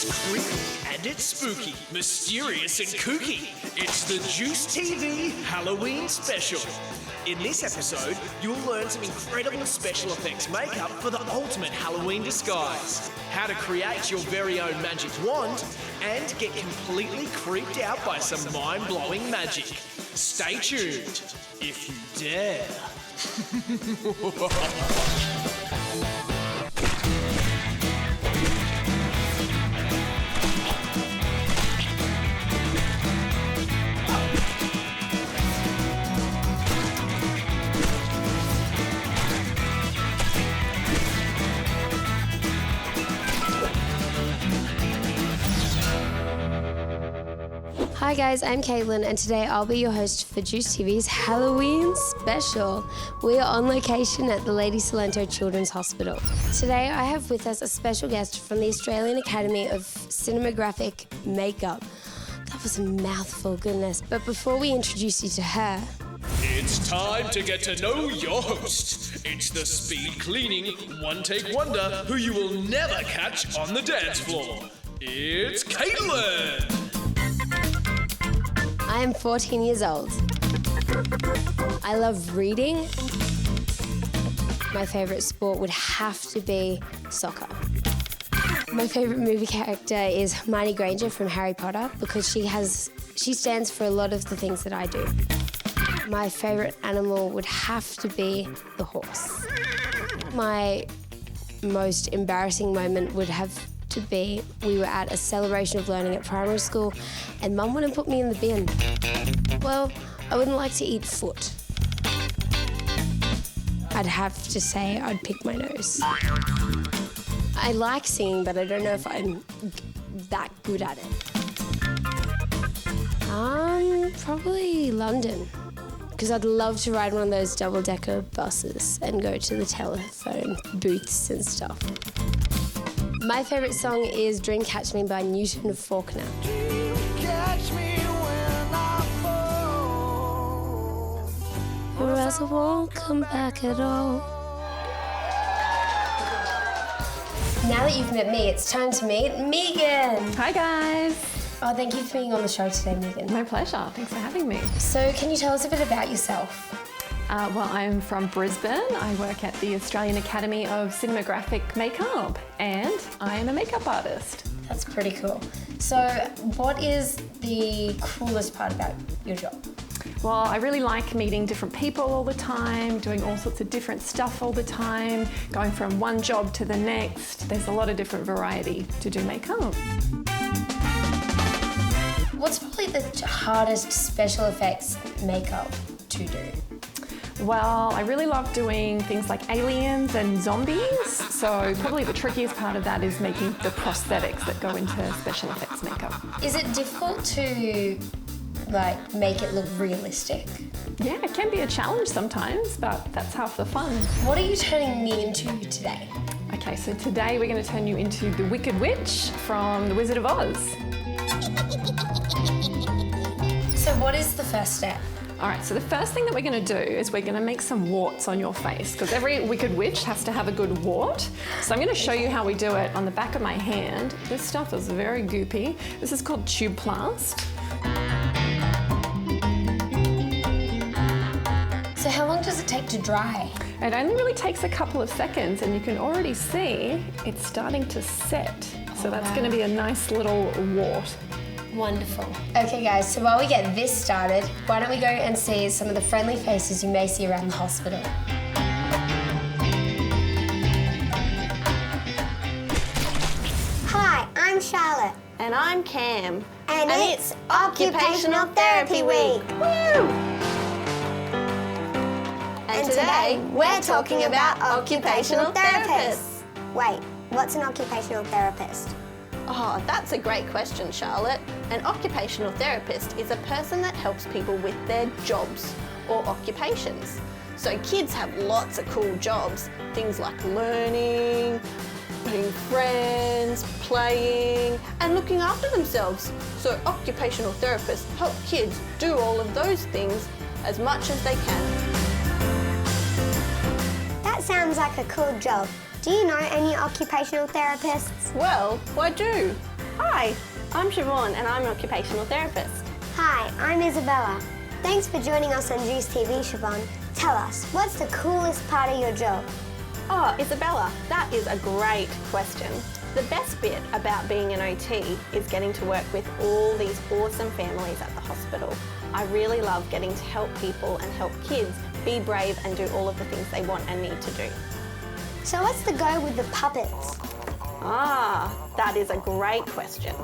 It's creepy and it's spooky, mysterious and kooky. It's the Juice TV Halloween special. In this episode, you'll learn some incredible special effects makeup for the ultimate Halloween disguise, how to create your very own magic wand, and get completely creeped out by some mind-blowing magic. Stay tuned, if you dare. Hi guys, I'm Caitlin and today I'll be your host for Juice TV's Halloween special. We are on location at the Lady Salento Children's Hospital. Today I have with us a special guest from the Australian Academy of Cinematographic Makeup. That was a mouthful, goodness. But before we introduce you to her... It's time to get to know your host. It's the speed cleaning, one-take wonder who you will never catch on the dance floor. It's Caitlin! I am 14 years old. I love reading. My favourite sport would have to be soccer. My favourite movie character is Hermione Granger from Harry Potter because she stands for a lot of the things that I do. My favourite animal would have to be the horse. My most embarrassing moment would have to be, we were at a celebration of learning at primary school and Mum wouldn't put me in the bin. Well, I wouldn't like to eat foot. I'd have to say I'd pick my nose. I like singing, but I don't know if I'm that good at it. Probably London, because I'd love to ride one of those double-decker buses and go to the telephone booths and stuff. My favourite song is Dream Catch Me by Newton Faulkner. Dream catch me when I fall. Or else I won't come back at all. Now that you've met me, it's time to meet Megan. Hi guys. Oh, thank you for being on the show today, Megan. My pleasure. Thanks for having me. So can you tell us a bit about yourself? Well, I'm from Brisbane. I work at the Australian Academy of Cinematographic Makeup and I am a makeup artist. That's pretty cool. So what is the coolest part about your job? Well, I really like meeting different people all the time, doing all sorts of different stuff all the time, going from one job to the next. There's a lot of different variety to do makeup. What's probably the hardest special effects makeup to do? Well, I really love doing things like aliens and zombies, so probably the trickiest part of that is making the prosthetics that go into special effects makeup. Is it difficult to make it look realistic? Yeah, it can be a challenge sometimes, but that's half the fun. What are you turning me into today? Okay, so today we're going to turn you into the Wicked Witch from The Wizard of Oz. So what is the first step? All right, so the first thing that we're going to do is we're going to make some warts on your face because every Wicked Witch has to have a good wart. So I'm going to show you how we do it on the back of my hand. This stuff is very goopy. This is called tube plast. So how long does it take to dry? It only really takes a couple of seconds and you can already see it's starting to set. So that's going to be a nice little wart. Wonderful. Okay guys, so while we get this started, why don't we go and see some of the friendly faces you may see around the hospital. Hi, I'm Charlotte. And I'm Cam. And it's Occupational Therapy Week. Woo! And today we're talking about occupational therapists. Wait, what's an occupational therapist? Oh, that's a great question, Charlotte. An occupational therapist is a person that helps people with their jobs or occupations. So kids have lots of cool jobs, things like learning, being friends, playing, and looking after themselves. So occupational therapists help kids do all of those things as much as they can. That sounds like a cool job. Do you know any occupational therapists? Well, I do. Hi, I'm Siobhan and I'm an occupational therapist. Hi, I'm Isabella. Thanks for joining us on Juice TV, Siobhan. Tell us, what's the coolest part of your job? Oh, Isabella, that is a great question. The best bit about being an OT is getting to work with all these awesome families at the hospital. I really love getting to help people and help kids be brave and do all of the things they want and need to do. So what's the go with the puppets? Ah, that is a great question.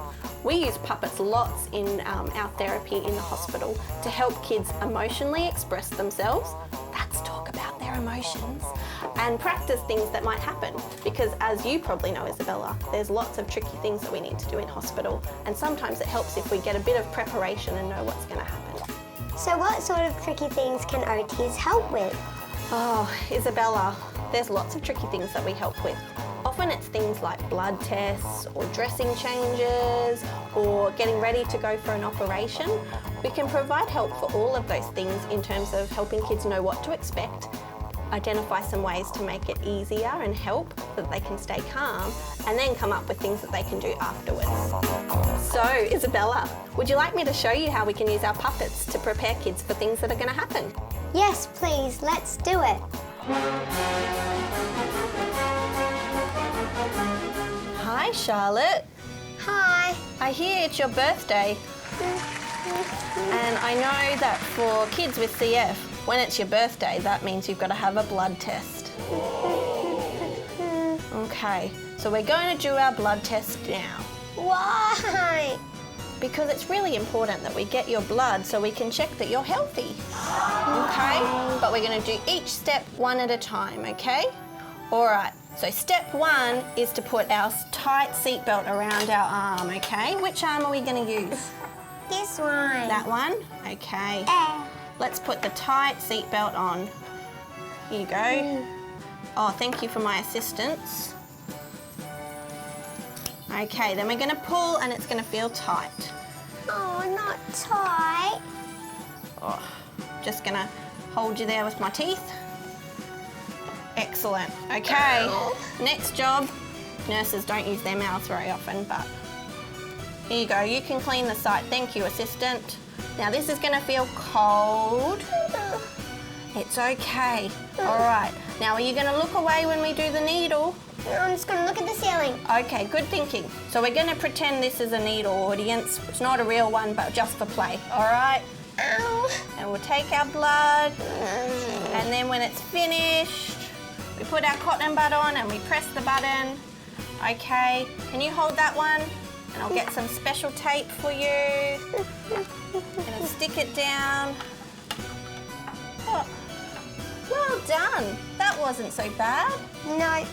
We use puppets lots in our therapy in the hospital to help kids emotionally express themselves. That's talk about their emotions. And practice things that might happen. Because as you probably know, Isabella, there's lots of tricky things that we need to do in hospital. And sometimes it helps if we get a bit of preparation and know what's going to happen. So what sort of tricky things can OTs help with? Oh, Isabella, there's lots of tricky things that we help with. Often it's things like blood tests or dressing changes or getting ready to go for an operation. We can provide help for all of those things in terms of helping kids know what to expect, identify some ways to make it easier and help so that they can stay calm, and then come up with things that they can do afterwards. So, Isabella, would you like me to show you how we can use our puppets to prepare kids for things that are going to happen? Yes, please, let's do it. Hi, Charlotte. Hi. I hear it's your birthday. And I know that for kids with CF, when it's your birthday, that means you've got to have a blood test. Okay, so we're going to do our blood test now. Why? Because it's really important that we get your blood so we can check that you're healthy. Okay? But we're going to do each step one at a time, okay? All right, so step one is to put our tight seatbelt around our arm, okay? Which arm are we going to use? This one. That one? Okay. Let's put the tight seatbelt on. Here you go. Oh, thank you for my assistance. Okay, then we're going to pull and it's going to feel tight. Oh, not tight. Oh, just going to hold you there with my teeth. Excellent. Okay, next job. Nurses don't use their mouths very often, but here you go. You can clean the site. Thank you, assistant. Now this is going to feel cold. It's okay. All right. Now are you going to look away when we do the needle? I'm just going to look at the ceiling. Okay, good thinking. So we're going to pretend this is a needle, audience. It's not a real one, but just for play. All right? Ow. And we'll take our blood, and then when it's finished, we put our cotton bud on and we press the button. Okay, can you hold that one? And I'll get some special tape for you. Gonna stick it down. Oh, well done. That wasn't so bad. No,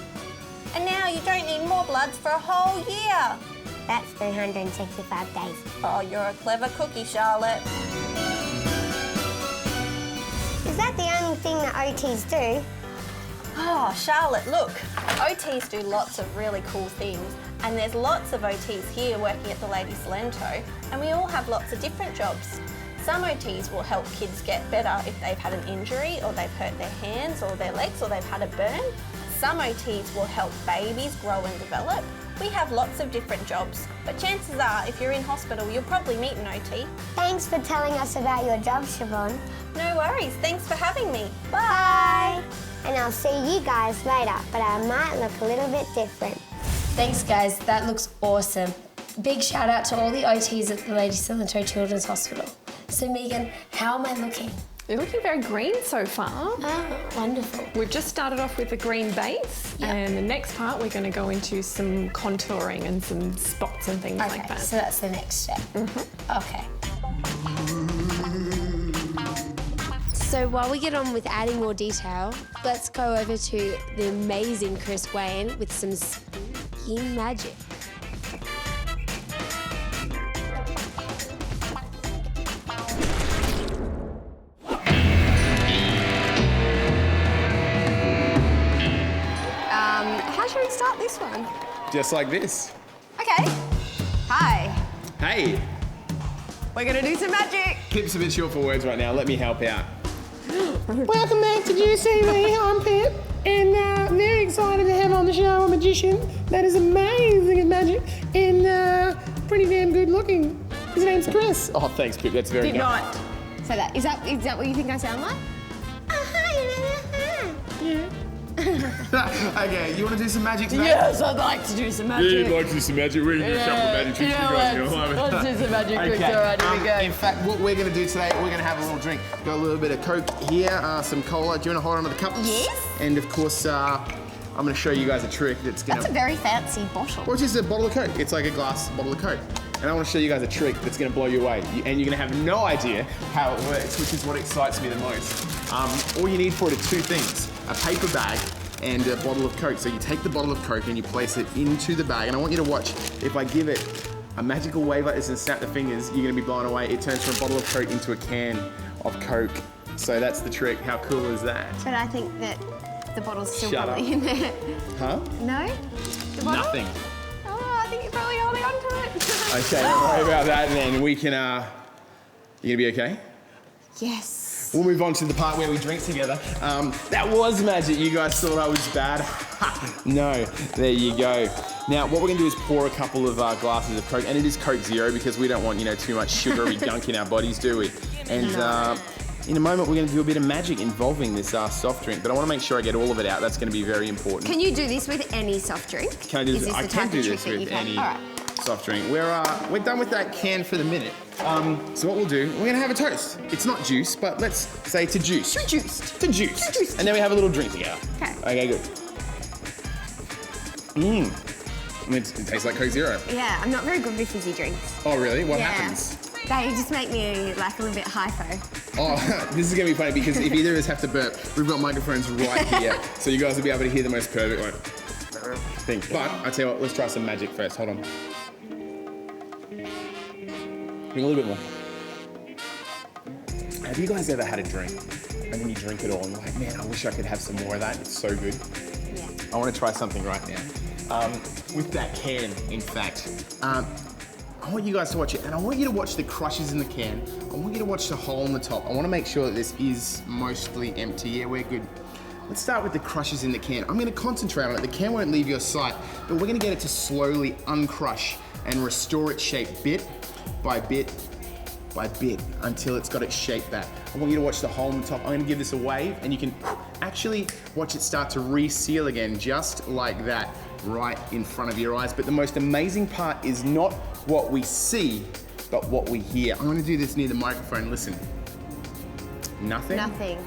And now you don't need more bloods for a whole year. that's 365 days. Oh, you're a clever cookie, Charlotte. Is that the only thing that OTs do? Oh, Charlotte, look. OTs do lots of really cool things, and there's lots of OTs here working at the Lady Salento, and we all have lots of different jobs. Some OTs will help kids get better if they've had an injury or they've hurt their hands or their legs or they've had a burn. Some OTs will help babies grow and develop. We have lots of different jobs, but chances are if you're in hospital, you'll probably meet an OT. Thanks for telling us about your job, Siobhan. No worries, thanks for having me. Bye. And I'll see you guys later, but I might look a little bit different. Thanks, guys. That looks awesome. Big shout out to all the OTs at the Lady Salento Children's Hospital. So, Megan, how am I looking? You're looking very green so far. Oh, wonderful. We've just started off with a green base, and the next part we're going to go into some contouring and some spots and things like that. So that's the next step. Okay. So while we get on with adding more detail, let's go over to the amazing Chris Wayne with some spooky magic. How should we start this one? Just like this. Okay. Hi. Hey, We're gonna do some magic. Pip's a bit short for words right now. Let me help out. Welcome back to Juice TV. I'm Pip. and very excited to have on the show a magician that is amazing at magic and pretty damn good looking. His name's Chris. Oh, thanks, Pip. That's very Did kind. not say that. Is that what you think I sound like? Okay, you want to do some magic today? Yes, I'd like to do some magic. Yeah, you'd like to do some magic. We're going to do a couple of magic tricks. You guys are going to love it. Let's do some magic tricks. Okay. All right, here we go. In fact, what we're going to do today, we're going to have a little drink. Got a little bit of Coke here, some cola. Do you want to hold on to the cups? Yes. And of course, I'm going to show you guys a trick that's going That's a very fancy bottle. Well, it's just a bottle of Coke. It's like a glass bottle of Coke. And I want to show you guys a trick that's going to blow you away. And you're going to have no idea how it works, which is what excites me the most. All you need for it are two things. A paper bag and a bottle of Coke. So you take the bottle of Coke and you place it into the bag. And I want you to watch, if I give it a magical wave like this and snap the fingers, you're going to be blown away. It turns from a bottle of Coke into a can of Coke. So that's the trick. How cool is that? But I think that the bottle's still Shut probably up. in there. Huh? No? The bottle? Nothing. Oh, I think you're probably holding on to it. Okay, don't worry about that then. We can, you gonna be okay? Yes. We'll move on to the part where we drink together. That was magic. You guys thought I was bad. No, there you go. Now, what we're gonna do is pour a couple of glasses of Coke, and it is Coke Zero because we don't want, too much sugary gunk in our bodies, do we? And in a moment, we're gonna do a bit of magic involving this soft drink, but I wanna make sure I get all of it out. That's gonna be very important. Can you do this with any soft drink? Can I do Is this? this I the can type do of this trick that with you've had? any All right. soft drink. We're done with that can for the minute. So what we'll do, we're gonna have a toast. It's not juice, but let's say to juice. To juiced. To juice. To juiced. And then we have a little drink together. Okay. Okay, good. It tastes like Coke Zero. Yeah, I'm not very good with fizzy drinks. Oh, really? What Yeah. happens? They just make me like a little bit hypo. Oh, this is gonna be funny because if either of us have to burp, we've got microphones right here, so you guys will be able to hear the most perfect thing. But I tell you what, let's try some magic first. Hold on. Bring a little bit more. Have you guys ever had a drink and then you drink it all and you're like, man, I wish I could have some more of that. It's so good. Yeah. I want to try something right now. With that can, in fact. I want you guys to watch it, and I want you to watch the crushes in the can. I want you to watch the hole in the top. I want to make sure that this is mostly empty. Yeah, we're good. Let's start with the crushes in the can. I'm going to concentrate on it. The can won't leave your sight, but we're going to get it to slowly uncrush and restore its shape bit by bit by bit until it's got its shape back. I want you to watch the hole in the top. I'm going to give this a wave, and you can actually watch it start to reseal again, just like that, right in front of your eyes. But the most amazing part is not what we see, but what we hear. I'm gonna do this near the microphone, listen. Nothing? Nothing.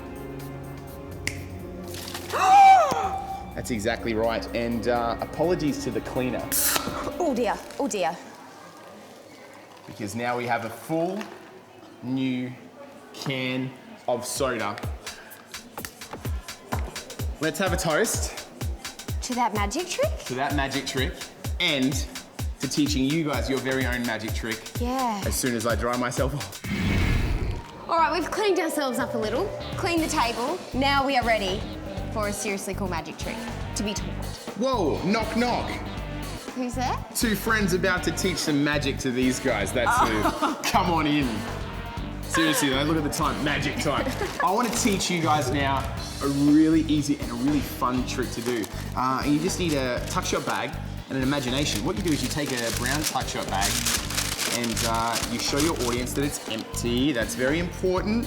That's exactly right, and apologies to the cleaner, Oh dear, oh dear. because now we have a full new can of soda. Let's have a toast To that magic trick? to that magic trick and to teaching you guys your very own magic trick Yeah. as soon as I dry myself off. All right, we've cleaned ourselves up a little, cleaned the table. Now we are ready for a seriously cool magic trick to be taught. Whoa, knock knock. Who's there? Two friends about to teach some magic to these guys. That's who. Come on in. Seriously though, look at the time, magic time. I want to teach you guys now a really easy and a really fun trick to do. And you just need a tuck shot bag and an imagination. What you do is you take a brown tuck shot bag and you show your audience that it's empty. That's very important.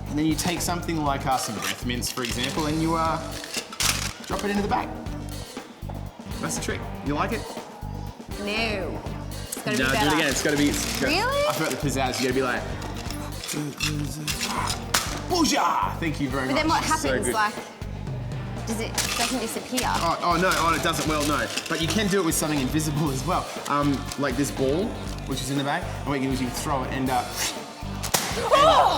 And then you take something like some breath mints, for example, and you drop it into the bag. That's the trick. You like it? No. It's gotta be No, better. do it again. It's gotta be. Really? I forgot the pizzazz. You gotta be like. Booyah! Thank you very But much. then what So happens? good. Like, doesn't disappear? Oh no, it doesn't. Well, no. But you can do it with something invisible as well. Like this ball, which is in the bag. And what you can do is you can throw it and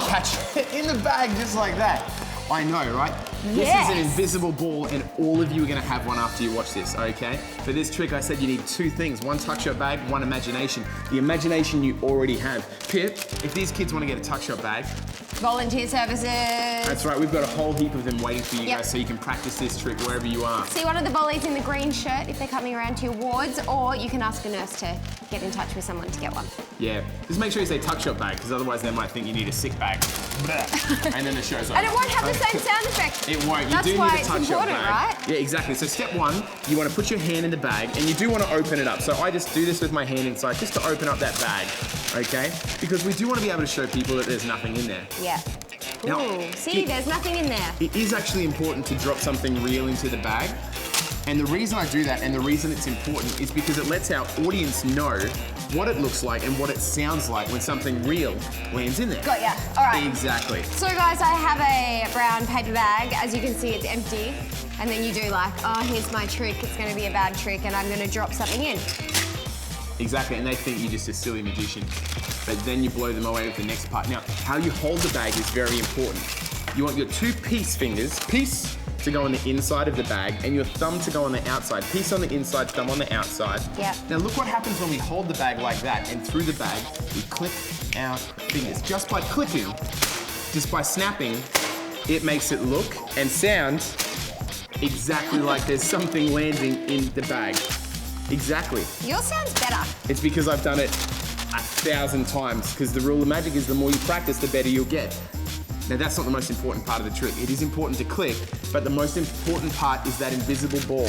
catch it in the bag just like that. I know, right? This is an invisible ball, and all of you are gonna have one after you watch this, okay? For this trick, I said you need two things. One tuck shot bag, one imagination. The imagination you already have. Pip, if these kids wanna get a tuck shot bag, volunteer services. That's right, we've got a whole heap of them waiting for you Yep. guys so you can practice this trick wherever you are. See one of the volleys in the green shirt if they're coming around to your wards, or you can ask a nurse to get in touch with someone to get one. Yeah, just make sure you say tuck shop bag, because otherwise they might think you need a sick bag. And then the show's over. And it won't have the same sound effect. It won't. You That's do need why a it's tuck shop important, bag. right? Yeah, exactly. So step one, you want to put your hand in the bag, and you do want to open it up. So I just do this with my hand inside, just to open up that bag, okay? Because we do want to be able to show people that there's nothing in there. Yeah. Now, Ooh, see, there's nothing in there. It is actually important to drop something real into the bag. And the reason I do that and the reason it's important is because it lets our audience know what it looks like and what it sounds like when something real lands in there. Got ya. All right. Exactly. So guys, I have a brown paper bag. As you can see, it's empty. And then you do like, oh, here's my trick. It's going to be a bad trick, and I'm going to drop something in. Exactly, and they think you're just a silly magician. But then you blow them away with the next part. Now, how you hold the bag is very important. You want your two peace fingers, peace, to go on the inside of the bag, and your thumb to go on the outside. Peace on the inside, thumb on the outside. Yeah. Now look what happens when we hold the bag like that, and through the bag, we click our fingers. Just by clicking, just by snapping, it makes it look and sound exactly like there's something landing in the bag. Exactly. Yours sounds better. It's because I've done it 1,000 times, because the rule of magic is the more you practice, the better you'll get. Now that's not the most important part of the trick. It is important to click, but the most important part is that invisible ball,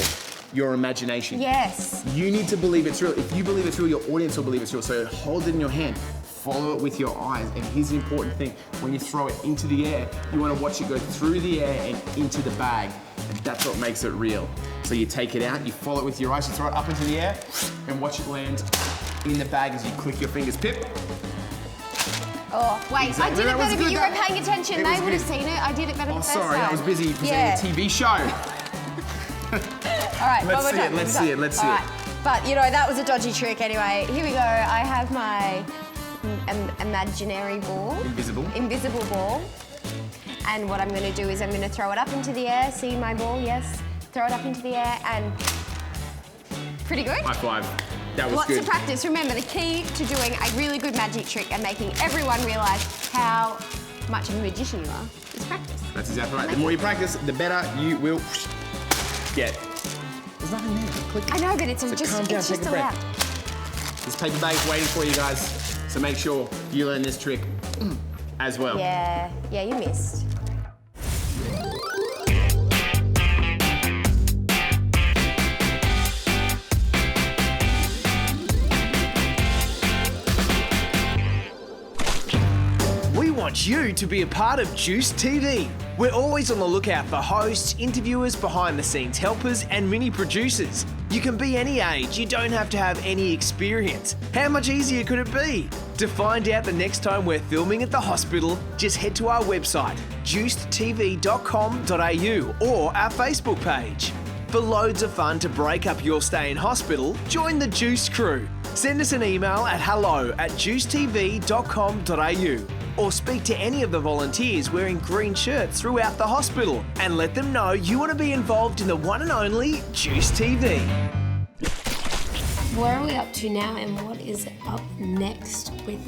your imagination. Yes. You need to believe it's real. If you believe it's real, your audience will believe it's real. So hold it in your hand, follow it with your eyes, and here's the important thing. When you throw it into the air, you want to watch it go through the air and into the bag, and that's what makes it real. So you take it out, you follow it with your eyes, you throw it up into the air, and watch it land in the bag as you click your fingers. Pip. Oh, wait, Exactly. I did it That was better, but good. you weren't paying attention. It They was would have good. seen it. I did it better Oh, the first sorry, time. I was busy presenting Yeah. a TV show. All right, Let's one more see it, time. let's see it, let's see All it. right. But, you know, that was a dodgy trick anyway. Here we go. I have my imaginary ball. Invisible ball. And what I'm going to do is I'm going to throw it up into the air. See my ball? Yes. Throw it up into the air and... Pretty good. High five. That was Lots good. of practice. Remember, the key to doing a really good magic trick and making everyone realise how much of a magician you are is practice. That's exactly right. The more you practice, the better you will get. There's nothing there. Just click. I know, but it's So just calm down, it's take just a allowed. breath. This paper bag is waiting for you guys, so make sure you learn this trick as well. Yeah, you missed. We want you to be a part of Juice TV. We're always on the lookout for hosts, interviewers, behind the scenes helpers, and mini producers. You can be any age, you don't have to have any experience. How much easier could it be? To find out the next time we're filming at the hospital, just head to our website, juicedtv.com.au, or our Facebook page. For loads of fun to break up your stay in hospital, join the Juice crew. Send us an email at hello@juicetv.com.au or speak to any of the volunteers wearing green shirts throughout the hospital and let them know you want to be involved in the one and only Juice TV. Where are we up to now, and what is up next with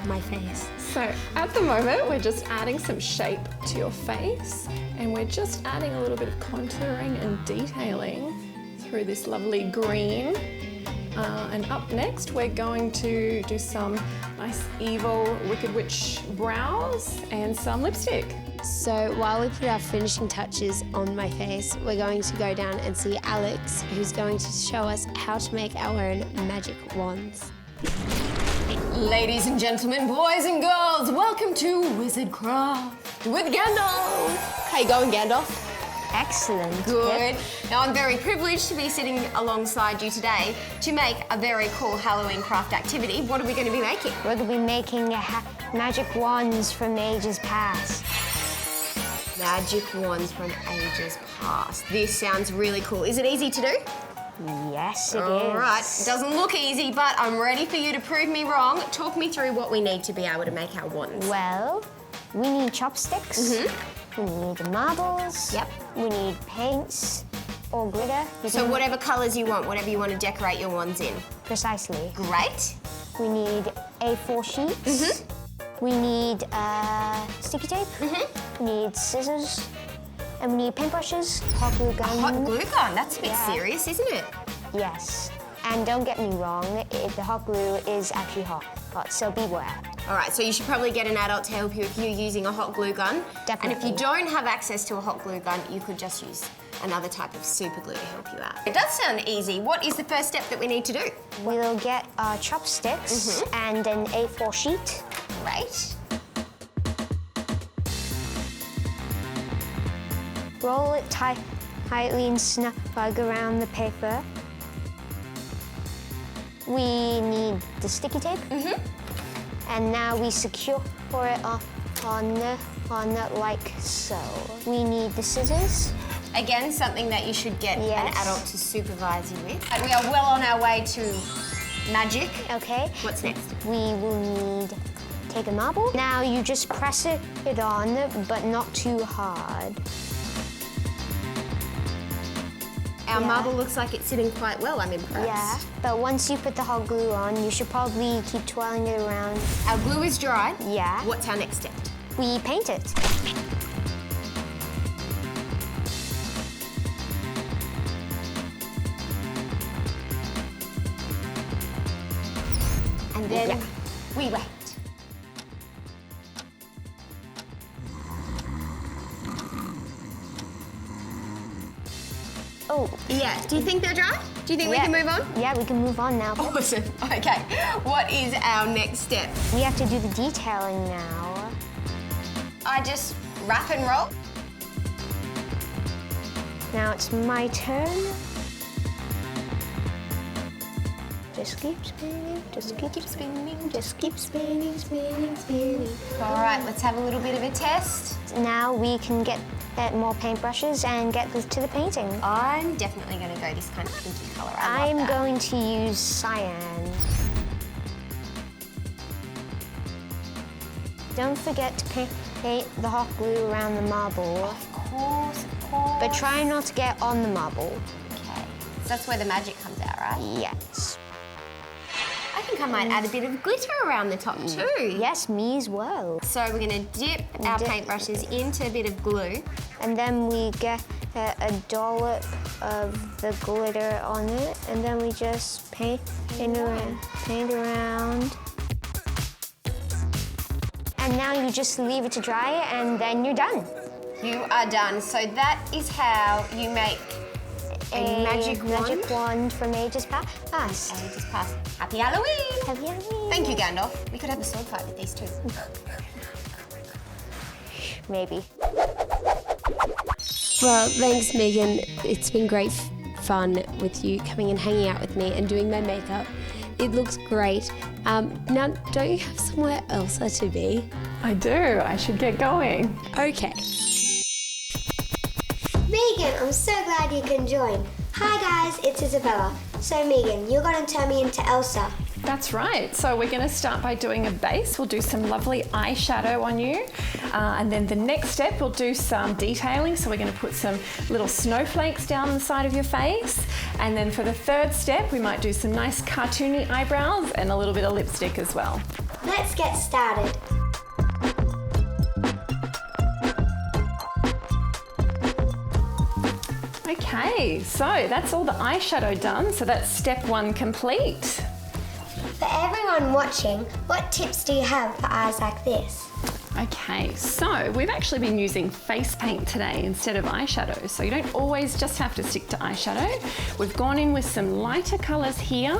my face? So at the moment, we're just adding some shape to your face, and we're just adding a little bit of contouring and detailing through this lovely green. And up next, we're going to do some nice evil Wicked Witch brows and some lipstick. So while we put our finishing touches on my face, we're going to go down and see Alex, who's going to show us how to make our own magic wands. Ladies and gentlemen, boys and girls, welcome to Wizardcraft with Gandalf. How you going, Gandalf? Excellent. Good. Now, I'm very privileged to be sitting alongside you today to make a very cool Halloween craft activity. What are we going to be making? We're going to be making magic wands from ages past. Magic wands from ages past. This sounds really cool. Is it easy to do? Yes, it is. All right. It doesn't look easy, but I'm ready for you to prove me wrong. Talk me through what we need to be able to make our wands. Well, we need chopsticks. We need marbles. Yep. We need paints or glitter. So whatever colours you want, whatever you want to decorate your wands in. Precisely. Great. We need A4 sheets. We need sticky tape. We need scissors. And we need paintbrushes, hot glue gun. A hot glue gun? That's a bit serious, isn't it? Yes. And don't get me wrong, the hot glue is actually hot, so beware. All right, so you should probably get an adult to help you if you're using a hot glue gun. Definitely. And if you don't have access to a hot glue gun, you could just use another type of super glue to help you out. It does sound easy. What is the first step that we need to do? We'll get our chopsticks and an A4 sheet. Great. Roll it tightly and snug around the paper. We need the sticky tape. And now we secure it on the like so. We need the scissors. Again, something that you should get Yes. an adult to supervise you with. We are well on our way to magic. Okay. What's next? We will take a marble. Now you just press it on, but not too hard. Our marble looks like it's sitting quite well. I'm impressed. Yeah, but once you put the hot glue on, you should probably keep twirling it around. Our glue is dry. Yeah. What's our next step? We paint it. And then we wait. Oh, Yeah. Do you think they're dry? Do you think we can move on? Yeah, we can move on now. Awesome. Okay. What is our next step? We have to do the detailing now. I just wrap and roll. Now it's my turn. Just keep spinning, just keep spinning, just keep spinning, spinning, spinning. All right, let's have a little bit of a test. Now we can get more paintbrushes and get to the painting. I'm definitely going to go this kind of pinky colour. I I'm love that. going to use cyan. Don't forget to paint the hot glue around the marble, Of course, of course. but try not to get on the marble. Okay. So that's where the magic comes out, right? Yes. I think I might add a bit of glitter around the top too. Yes, me as well. So we're going to dip our Dip. paintbrushes into a bit of glue. And then we get a dollop of the glitter on it, and then we just paint around. And now you just leave it to dry, and then you're done. You are done. So that is how you make a magic wand from Ages Past. Ages past. Happy Halloween! Happy Halloween. Thank you, Gandalf. We could have a sword fight with these two. Maybe. Well, thanks, Megan. It's been great fun with you coming and hanging out with me and doing my makeup. It looks great. Now, don't you have somewhere else to be? I do. I should get going. Okay. Megan, I'm so glad you can join. Hi guys, it's Isabella. So Megan, you're going to turn me into Elsa. That's right. So we're going to start by doing a base. We'll do some lovely eyeshadow on you. And then the next step, we'll do some detailing. So we're going to put some little snowflakes down the side of your face. And then for the third step, we might do some nice cartoony eyebrows and a little bit of lipstick as well. Let's get started. Okay, so that's all the eyeshadow done. So that's step one complete. For everyone watching, what tips do you have for eyes like this? Okay, so we've actually been using face paint today instead of eyeshadow, so you don't always just have to stick to eyeshadow. We've gone in with some lighter colours here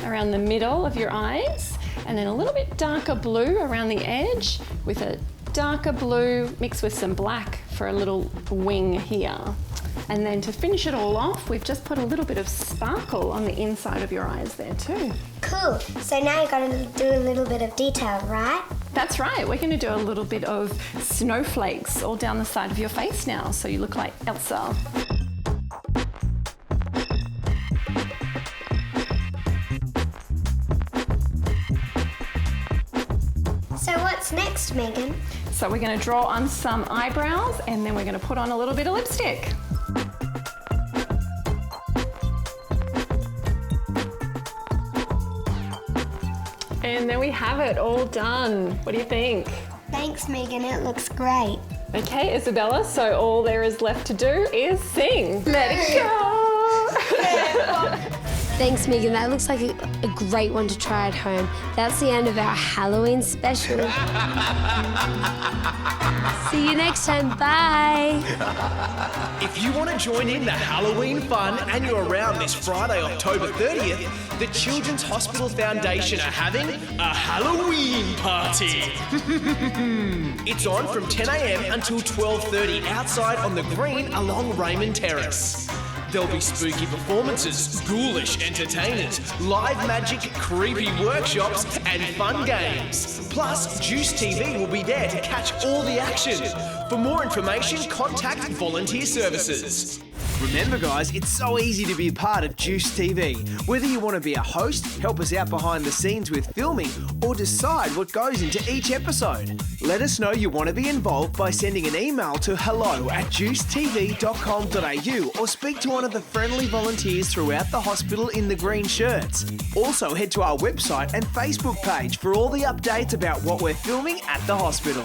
around the middle of your eyes, and then a little bit darker blue around the edge with a darker blue mixed with some black for a little wing here. And then to finish it all off, we've just put a little bit of sparkle on the inside of your eyes there too. Cool. So now you're going to do a little bit of detail, right? That's right, we're going to do a little bit of snowflakes all down the side of your face now, so you look like Elsa. So what's next, Megan? So we're going to draw on some eyebrows and then we're going to put on a little bit of lipstick. And there we have it, all done. What do you think? Thanks, Megan. It looks great. Okay, Isabella, so all there is left to do is sing. Let it go! Thanks, Megan. That looks like a great one to try at home. That's the end of our Halloween special. See you next time. Bye. If you want to join in the Halloween fun and you're around this Friday, October 30th, the Children's Hospital Foundation are having a Halloween party. It's on from 10 a.m. until 12:30 outside on the green along Raymond Terrace. There'll be spooky performances, ghoulish entertainers, live magic, creepy workshops, and fun games. Plus, Juice TV will be there to catch all the action. For more information, contact Volunteer Services. Remember guys, it's so easy to be a part of Juice TV. Whether you want to be a host, help us out behind the scenes with filming, or decide what goes into each episode. Let us know you want to be involved by sending an email to hello@juicetv.com.au or speak to one of the friendly volunteers throughout the hospital in the green shirts. Also head to our website and Facebook page for all the updates about what we're filming at the hospital.